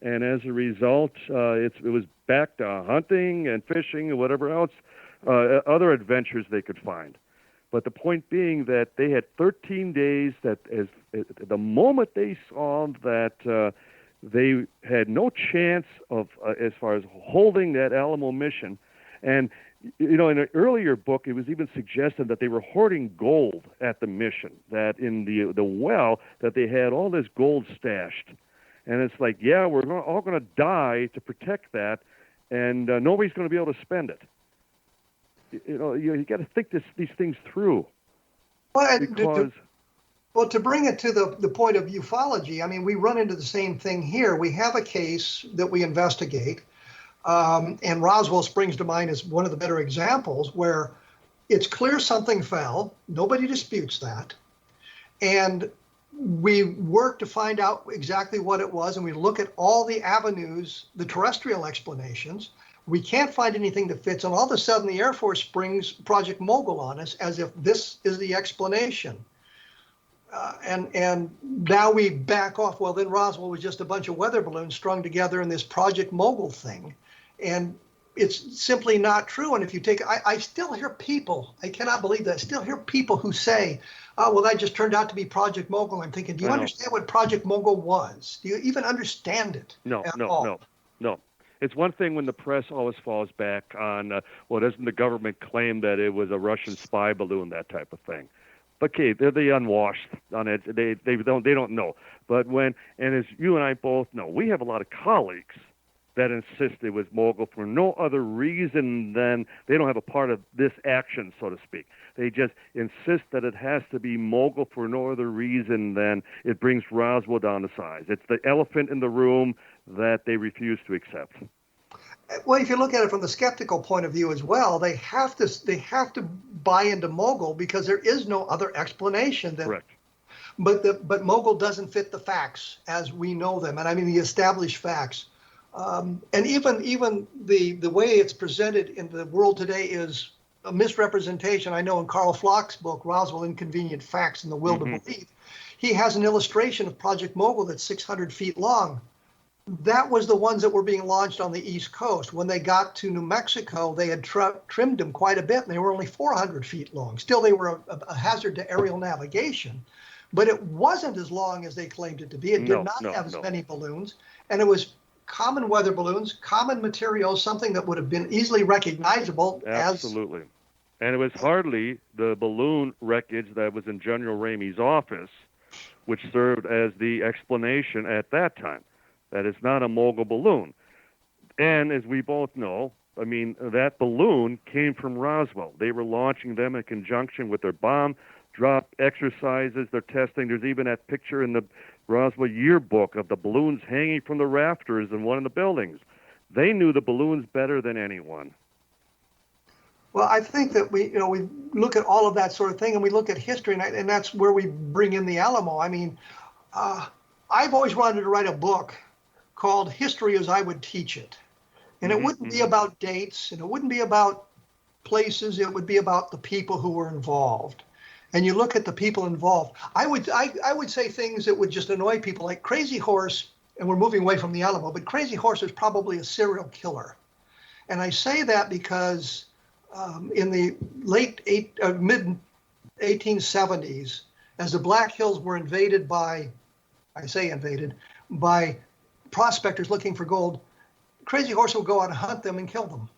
And as a result, it was back to hunting and fishing and whatever else, other adventures they could find. But the point being that they had 13 days that the moment they saw that they had no chance of, as far as holding that Alamo mission. And, in an earlier book, it was even suggested that they were hoarding gold at the mission, that in the well, that they had all this gold stashed. And it's like, yeah, we're all going to die to protect that, and nobody's going to be able to spend it. You got to think these things through. Well, because, to bring it to the point of ufology, I mean, we run into the same thing here. We have a case that we investigate, and Roswell springs to mind as one of the better examples where it's clear something fell. Nobody disputes that. And we work to find out exactly what it was, and we look at all the avenues, the terrestrial explanations. We can't find anything that fits, and all of a sudden the Air Force springs Project Mogul on us as if this is the explanation. And now we back off. Well, then Roswell was just a bunch of weather balloons strung together in this Project Mogul thing. And it's simply not true. And if you take, I still hear people, I cannot believe that, I still hear people who say, oh, well, that just turned out to be Project Mogul. I'm thinking, do you understand what Project Mogul was? Do you even understand it? No. It's one thing when the press always falls back on, doesn't the government claim that it was a Russian spy balloon, that type of thing. Okay, they're the unwashed on it. They don't know. But and as you and I both know, we have a lot of colleagues that insist it was Mogul for no other reason than they don't have a part of this action, so to speak. They just insist that it has to be Mogul for no other reason than it brings Roswell down to size. It's the elephant in the room that they refuse to accept. Well, if you look at it from the skeptical point of view as well, they have to buy into Mogul because there is no other explanation. Correct. But Mogul doesn't fit the facts as we know them, and I mean the established facts. And even the way it's presented in the world today is a misrepresentation. I know in Carl Flock's book, Roswell: Inconvenient Facts and the Will to Believe, he has an illustration of Project Mogul that's 600 feet long. That was the ones that were being launched on the East Coast. When they got to New Mexico, they had trimmed them quite a bit, and they were only 400 feet long. Still, they were a hazard to aerial navigation, but it wasn't as long as they claimed it to be. It did not have as many balloons, and it was common weather balloons, common materials, something that would have been easily recognizable. Absolutely. And it was hardly the balloon wreckage that was in General Ramey's office, which served as the explanation at that time. That it's not a Mogul balloon. And as we both know, I mean, that balloon came from Roswell. They were launching them in conjunction with their bomb drop exercises, their testing. There's even that picture in the Roswell yearbook of the balloons hanging from the rafters in one of the buildings. They knew the balloons better than anyone. Well, I think that we look at all of that sort of thing, and we look at history, and that's where we bring in the Alamo. I mean, I've always wanted to write a book called History as I Would Teach It. And it wouldn't be about dates, and it wouldn't be about places, it would be about the people who were involved. And you look at the people involved. I would say things that would just annoy people, like Crazy Horse, and we're moving away from the Alamo, but Crazy Horse is probably a serial killer. And I say that because in the mid 1870s, as the Black Hills were invaded by prospectors looking for gold, Crazy Horse would go out and hunt them and kill them.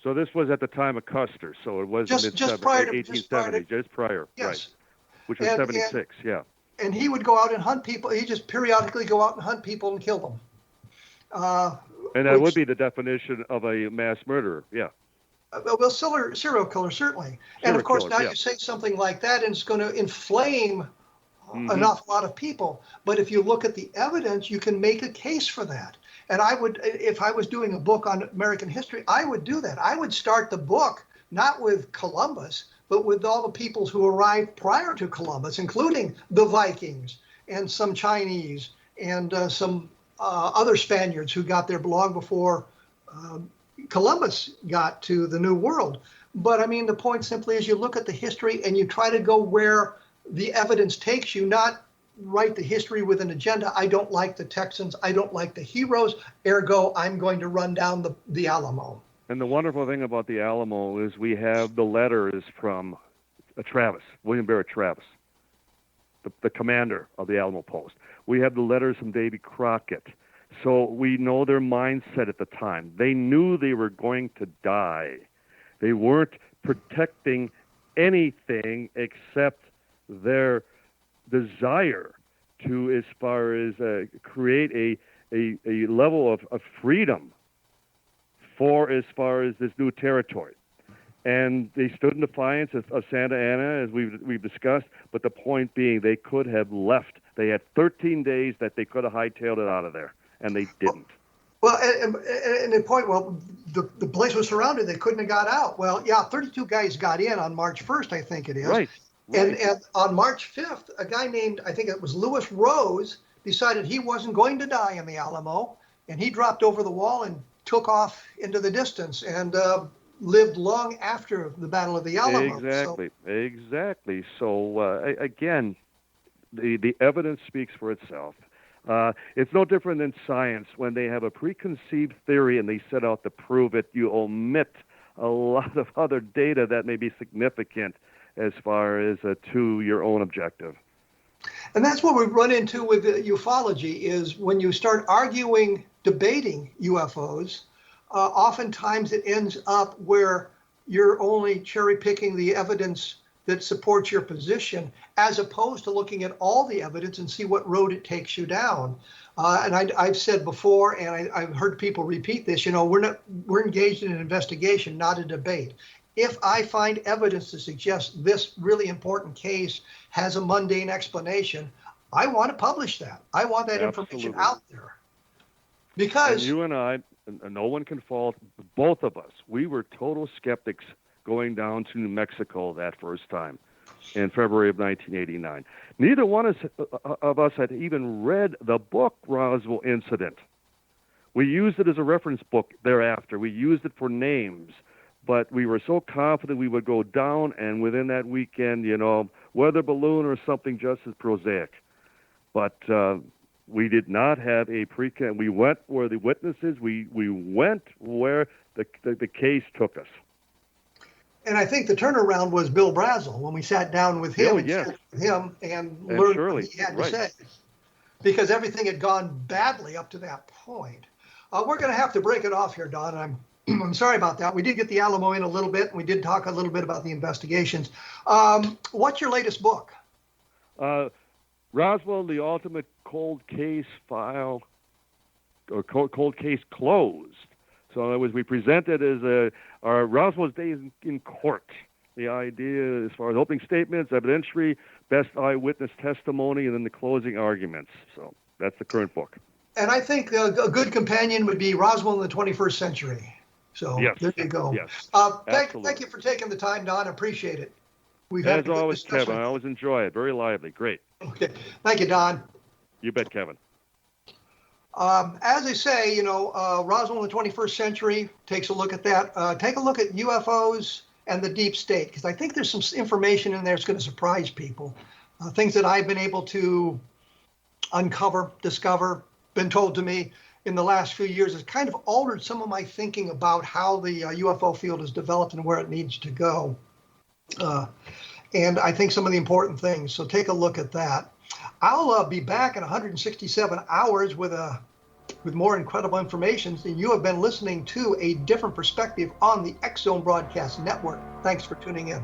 So this was at the time of Custer, so it was just prior to 1870, just prior, yes. Right? Which was 76, yeah. And he would go out and hunt people. He just periodically go out and hunt people and kill them. And that would be the definition of a mass murderer, yeah. Well, serial killer, certainly. And of course, now you say something like that, and it's going to inflame an awful lot of people. But if you look at the evidence, you can make a case for that. And I would, if I was doing a book on American history, I would do that. I would start the book not with Columbus, but with all the peoples who arrived prior to Columbus, including the Vikings and some Chinese and some other Spaniards who got there long before Columbus got to the New World. But I mean, the point simply is you look at the history and you try to go where the evidence takes you, not write the history with an agenda. I don't like the Texans. I don't like the heroes. Ergo, I'm going to run down the Alamo. And the wonderful thing about the Alamo is we have the letters from Travis, William Barrett Travis, the commander of the Alamo Post. We have the letters from Davy Crockett. So we know their mindset at the time. They knew they were going to die. They weren't protecting anything except their desire to, as far as create a level of freedom for as far as this new territory. And they stood in defiance of Santa Ana, as we've discussed, but the point being they could have left. They had 13 days that they could have hightailed it out of there, and they didn't. Well, and the point, the place was surrounded. They couldn't have got out. Well, yeah, 32 guys got in on March 1st, I think it is. Right. And on March 5th, a guy named, I think it was Lewis Rose, decided he wasn't going to die in the Alamo, and he dropped over the wall and took off into the distance and lived long after the Battle of the Alamo. Exactly. So again, the evidence speaks for itself. It's no different than science. When they have a preconceived theory and they set out to prove it, you omit a lot of other data that may be significant as far as to your own objective. And that's what we run into with ufology, is when you start arguing, debating UFOs, oftentimes it ends up where you're only cherry picking the evidence that supports your position, as opposed to looking at all the evidence and see what road it takes you down. And I've said before, and I've heard people repeat this, we're engaged in an investigation, not a debate. If I find evidence to suggest this really important case has a mundane explanation, I want to publish that. I want that information out there. Because and you and I, no one can fault both of us. We were total skeptics going down to New Mexico that first time in February of 1989. Neither one of us had even read the book Roswell Incident. We used it as a reference book thereafter. We used it for names, but we were so confident we would go down, and within that weekend, weather balloon or something just as prosaic. But we did not have a we went where the witnesses, we went where the case took us. And I think the turnaround was Bill Brazel, when we sat down with him, and learned what he had to say. Because everything had gone badly up to that point. We're going to have to break it off here, Don. I'm sorry about that. We did get the Alamo in a little bit, and we did talk a little bit about the investigations. What's your latest book? Roswell, the Ultimate Cold Case File, or Cold Case Closed. So we presented as our Roswell's days in court. The idea as far as opening statements, evidentiary, best eyewitness testimony, and then the closing arguments. So that's the current book. And I think a good companion would be Roswell in the 21st Century. So yes. There you go. Yes. Thank you for taking the time, Don. Appreciate it. We've As always, Kevin, I always enjoy it. Very lively. Great. Okay. Thank you, Don. You bet, Kevin. As I say, Roswell in the 21st Century takes a look at that. Take a look at UFOs and the deep state, because I think there's some information in there that's going to surprise people. Things that I've been able to uncover, discover, been told to me in the last few years has kind of altered some of my thinking about how the UFO field has developed and where it needs to go. And I think some of the important things. So take a look at that. I'll be back in 167 hours with more incredible information. And you have been listening to A Different Perspective on the X Zone Broadcast Network. Thanks for tuning in.